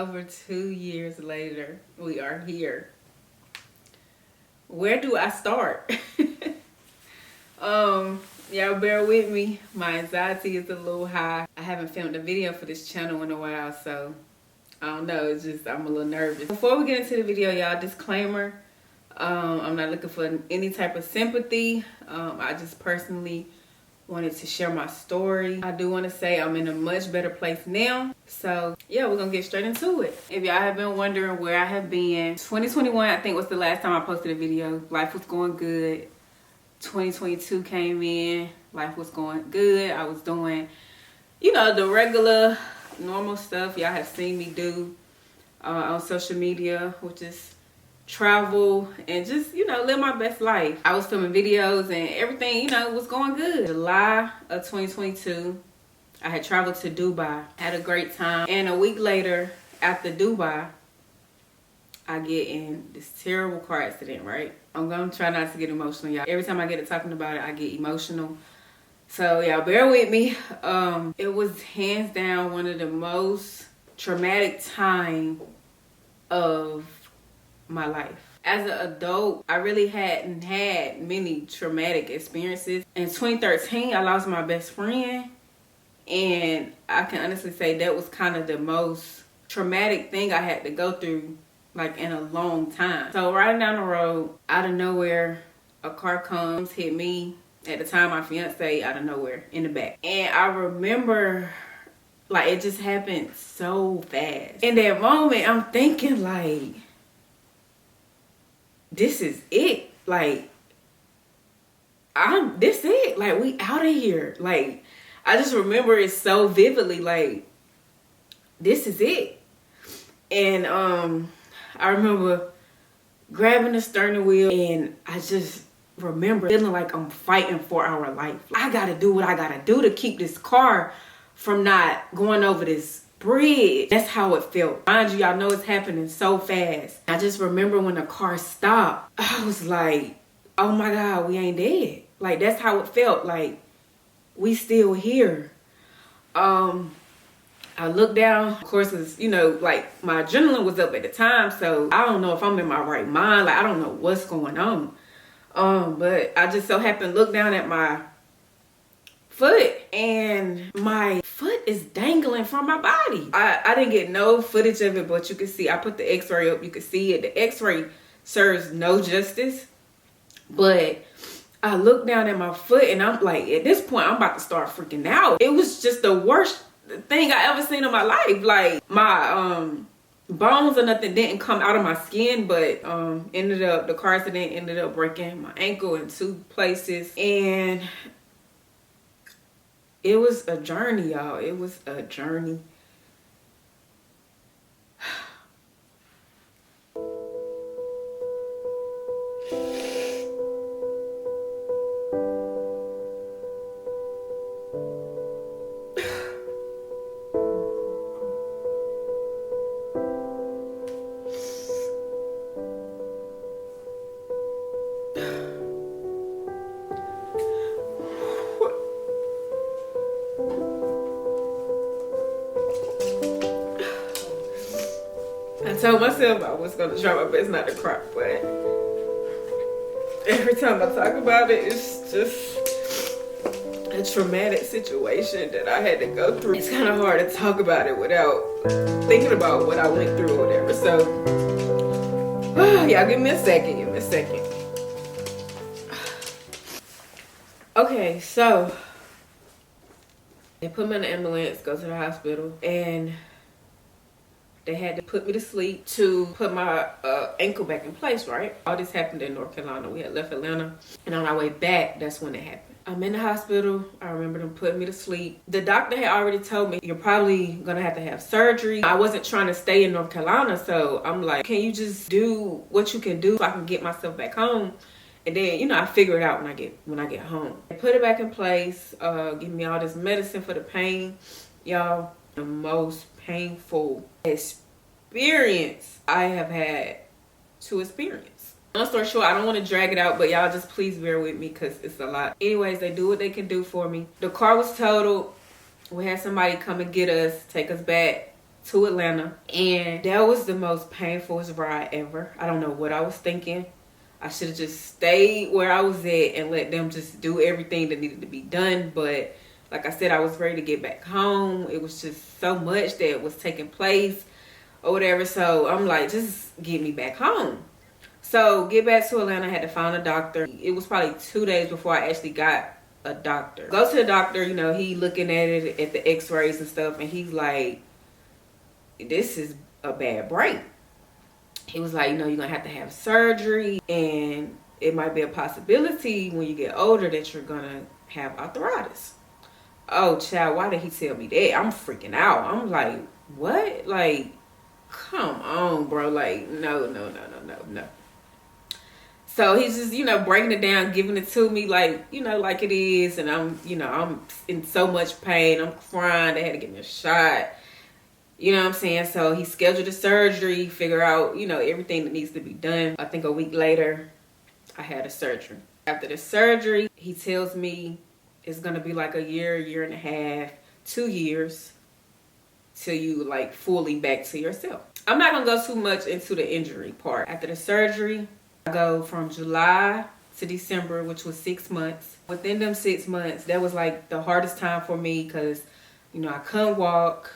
over 2 years later, we are here. Where do I start? Y'all bear with me. My anxiety is a little high. I haven't filmed a video for this channel in a while, so I don't know. It's just I'm a little nervous. Before we get into the video, y'all, disclaimer. I'm not looking for any type of sympathy. I just personally wanted to share my story. I do want to say I'm in a much better place now. So yeah, we're gonna get straight into it. If y'all have been wondering where I have been, 2021 I think was the last time I posted a video. Life was going good. 2022 came in, life was going good. I was doing, you know, the regular normal stuff y'all have seen me do on social media, which is travel and just, you know, live my best life. I was filming videos and everything, you know, was going good. July of 2022, I had traveled to Dubai, had a great time, and a week later after Dubai, I get in this terrible car accident, right? I'm gonna try not to get emotional, y'all. Every time I get to talking about it, I get emotional. So y'all bear with me. It was hands down one of the most traumatic time of my life. As an adult, I really hadn't had many traumatic experiences. In 2013, I lost my best friend. And I can honestly say that was kind of the most traumatic thing I had to go through, like, in a long time. So riding down the road, out of nowhere, a car comes, hit me. At the time, my fiance, out of nowhere, in the back. And I remember, like, it just happened so fast. In that moment, I'm thinking, like, this is it. Like, this it. Like, we out of here. Like, I just remember it so vividly. Like, this is it. And I remember grabbing the steering wheel, and I just remember feeling like I'm fighting for our life. I gotta do what I gotta do to keep this car from not going over this bridge. That's how it felt. Mind you, y'all know it's happening so fast. I just remember when the car stopped, I was like, oh my God, we ain't dead. Like, that's how it felt. Like, we still here. I looked down, of course, it's, you know, like, my adrenaline was up at the time, so I don't know if I'm in my right mind. Like, I don't know what's going on. But I just so happened to look down at my foot, and my foot is dangling from my body. I didn't get no footage of it, but you can see, I put the x-ray up, you can see it. The x-ray serves no justice, but I looked down at my foot, and I'm like, at this point, I'm about to start freaking out. It was just the worst thing I ever seen in my life. Like, my bones or nothing didn't come out of my skin, but the car accident ended up breaking my ankle in 2 places. And it was a journey, y'all. It was a journey. I told myself I was gonna try my best not to cry, but every time I talk about it, it's just a traumatic situation that I had to go through. It's kind of hard to talk about it without thinking about what I went through or whatever. So, y'all give me a second, Okay, so they put me in the ambulance, go to the hospital, and they had to put me to sleep to put my ankle back in place, right? All this happened in North Carolina. We had left Atlanta, and on our way back, that's when it happened. I'm in the hospital. I remember them putting me to sleep. The doctor had already told me, you're probably gonna have to have surgery. I wasn't trying to stay in North Carolina, so I'm like, can you just do what you can do so I can get myself back home? And then, you know, I figure it out when I get home. They put it back in place, give me all this medicine for the pain. Y'all, the most painful experience I have had to experience. Long story short, I don't want to drag it out, but y'all just please bear with me because it's a lot. Anyways, they do what they can do for me. The car was totaled. We had somebody come and get us, take us back to Atlanta, and that was the most painfulest ride ever. I don't know what I was thinking. I should have just stayed where I was at and let them just do everything that needed to be done. But like I said, I was ready to get back home. It was just so much that was taking place or whatever. So I'm like, just get me back home. So get back to Atlanta, I had to find a doctor. It was probably 2 days before I actually got a doctor. Go to the doctor, you know, he looking at it, at the x-rays and stuff, and he's like, this is a bad brain. He was like, you know, you're gonna have to have surgery, and it might be a possibility when you get older that you're gonna have arthritis. Oh child, why did he tell me that? I'm freaking out. I'm like, what? Like, come on, bro. Like, no. So he's just, you know, breaking it down, giving it to me like, you know, like it is. And I'm, you know, I'm in so much pain. I'm crying. They had to give me a shot. You know what I'm saying? So he scheduled the surgery, figure out, you know, everything that needs to be done. I think a week later, I had a surgery. After the surgery, he tells me it's going to be like a year and a half, 2 years till you like fully back to yourself. I'm not going to go too much into the injury part. After the surgery, I go from July to December, which was 6 months. Within them 6 months, that was like the hardest time for me because, you know, I couldn't walk.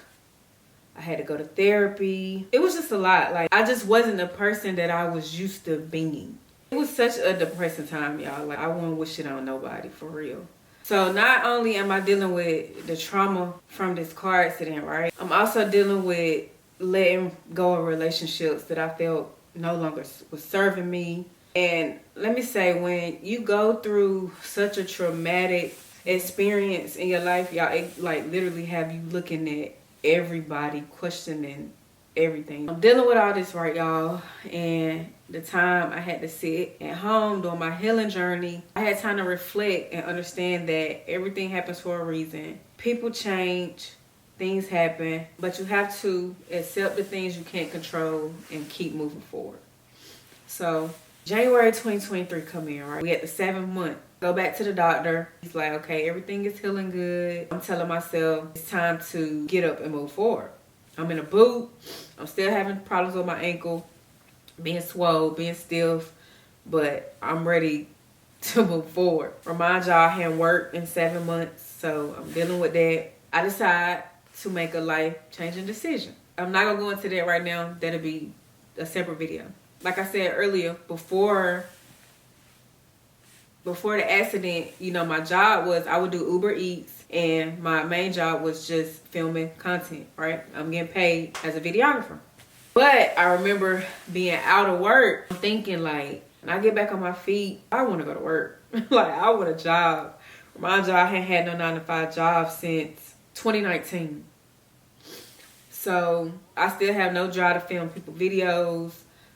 I had to go to therapy. It was just a lot. Like, I just wasn't the person that I was used to being. It was such a depressing time, y'all. Like, I wouldn't wish it on nobody, for real. So not only am I dealing with the trauma from this car accident, right? I'm also dealing with letting go of relationships that I felt no longer was serving me. And let me say, when you go through such a traumatic experience in your life, y'all, it like literally have you looking at everybody, questioning everything. I'm dealing with all this, right, y'all? And the time I had to sit at home doing my healing journey, I had time to reflect and understand that everything happens for a reason. People change, things happen, but you have to accept the things you can't control and keep moving forward. So January 2023 come in, right? We at the 7th month. Go back to the doctor. He's like, okay, everything is healing good. I'm telling myself it's time to get up and move forward. I'm in a boot. I'm still having problems with my ankle, being swole, being stiff, but I'm ready to move forward. Remind y'all, I hadn't worked in 7 months, so I'm dealing with that. I decide to make a life-changing decision. I'm not gonna go into that right now. That'll be a separate video. Like I said earlier, before the accident, you know, my job was I would do Uber Eats, and my main job was just filming content, right? I'm getting paid as a videographer. But I remember being out of work, thinking like, when I get back on my feet, I want to go to work. Like, I want a job. My job, I hadn't had no 9-to-5 job since 2019. So I still have no drive to film people videos.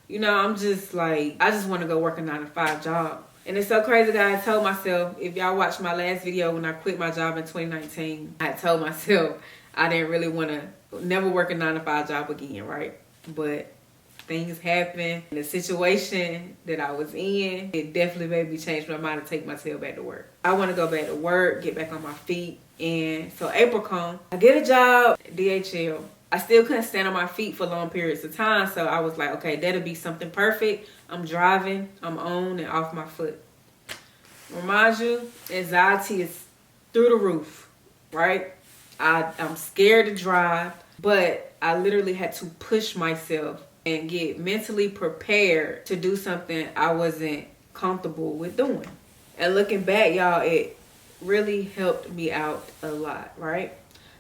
You know, I'm just like, I just want to go work a 9-to-5 job. And it's so crazy that I told myself, if y'all watched my last video when I quit my job in 2019, I told myself I didn't really want to never work a 9-to-5 job again, right? But things happen. And the situation that I was in, it definitely made me change my mind to take my tail back to work. I want to go back to work, get back on my feet. And so April come, I get a job at DHL. I still couldn't stand on my feet for long periods of time. So I was like, okay, that'll be something perfect. I'm driving, I'm on and off my foot. Remind you, anxiety is through the roof, right? I'm scared to drive, but I literally had to push myself and get mentally prepared to do something I wasn't comfortable with doing. And looking back, y'all, it really helped me out a lot, right?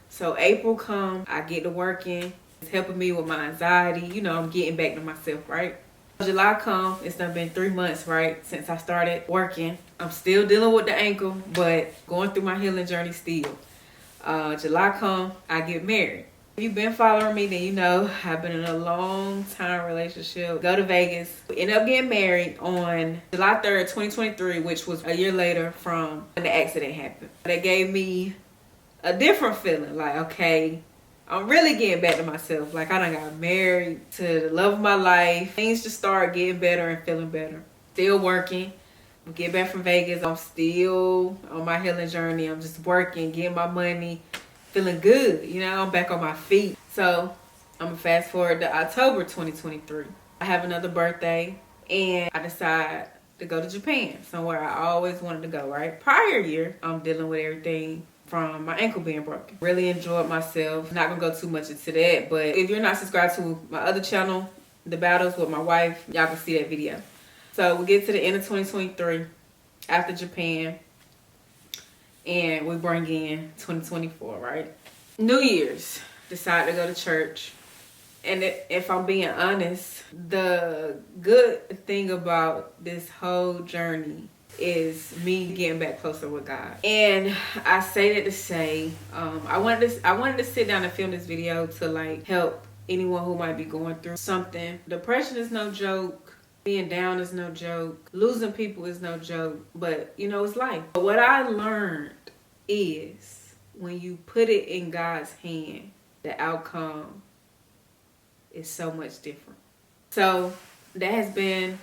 So April come, I get to working. It's helping me with my anxiety. You know, I'm getting back to myself, right? July come, it's done been 3 months, right, since I started working. I'm still dealing with the ankle, but going through my healing journey still. July come, I get married. If you've been following me, then you know I've been in a long time relationship. Go to Vegas. We ended up getting married on July 3rd, 2023, which was a year later from when the accident happened. That gave me a different feeling, like, okay, I'm really getting back to myself. Like, I done got married to the love of my life. Things just start getting better and feeling better. Still working. Get back from Vegas. I'm still on my healing journey. I'm just working, getting my money, feeling good. You know, I'm back on my feet. So I'm gonna fast forward to October 2023. I have another birthday and I decide to go to Japan, somewhere I always wanted to go, right? Prior year, I'm dealing with everything from my ankle being broken. Really enjoyed myself. Not gonna go too much into that, but if you're not subscribed to my other channel, The Battles with My Wife, y'all can see that video. So we get to the end of 2023 after Japan and we bring in 2024, right? New Year's, decide to go to church. And if I'm being honest, the good thing about this whole journey is me getting back closer with God. And I say that to say, I wanted to sit down and film this video to like help anyone who might be going through something. Depression is no joke. Being down is no joke. Losing people is no joke. But you know, it's life. But what I learned is when you put it in God's hand, the outcome is so much different. So that has been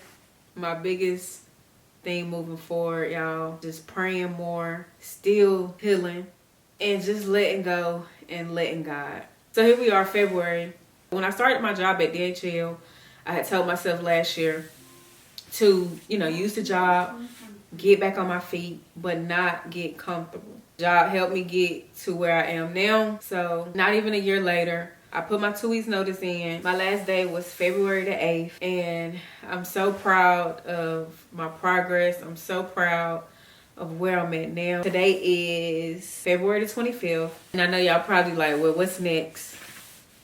my biggest thing moving forward, y'all. Just praying more, still healing, and just letting go and letting God. So here we are, February. When I started my job at DHL, I had told myself last year to, use the job, get back on my feet, but not get comfortable. Job helped me get to where I am now. So not even a year later, I put my 2 weeks notice in. My last day was February the 8th. And I'm so proud of my progress. I'm so proud of where I'm at now. Today is February the 25th. And I know y'all probably like, well, what's next?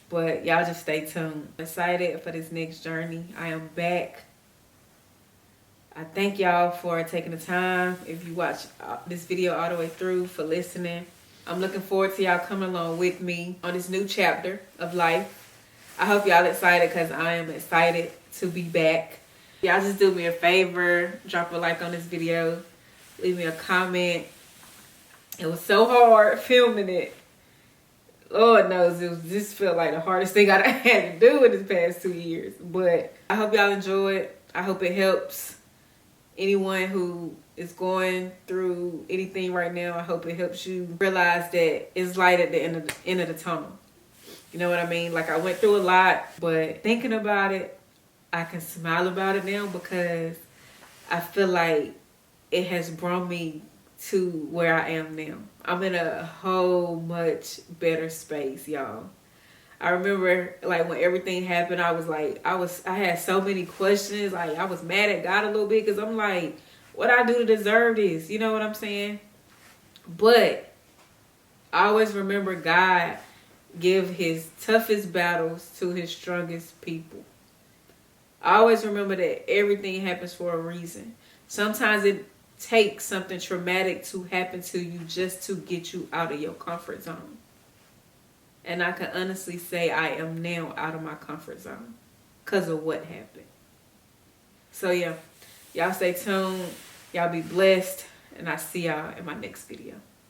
But y'all just stay tuned. I'm excited for this next journey. I am back. I thank y'all for taking the time. If you watch this video all the way through, for listening. I'm looking forward to y'all coming along with me on this new chapter of life. I hope y'all excited because I am excited to be back. Y'all just do me a favor. Drop a like on this video. Leave me a comment. It was so hard filming it. Lord knows this felt like the hardest thing I had to do in this past 2 years. But I hope y'all enjoy it. I hope it helps anyone who is going through anything right now. I hope it helps you realize that it's light at the end of the tunnel. You know what I mean? Like, I went through a lot, but thinking about it, I can smile about it now because I feel like it has brought me to where I am now. I'm in a whole much better space, y'all. I remember like when everything happened, I was like, I had so many questions. Like, I was mad at God a little bit because I'm like, what I do to deserve this? You know what I'm saying? But I always remember God give his toughest battles to his strongest people. I always remember that everything happens for a reason. Sometimes it takes something traumatic to happen to you just to get you out of your comfort zone. And I can honestly say I am now out of my comfort zone because of what happened. So yeah, y'all stay tuned. Y'all be blessed. And I'll see y'all in my next video.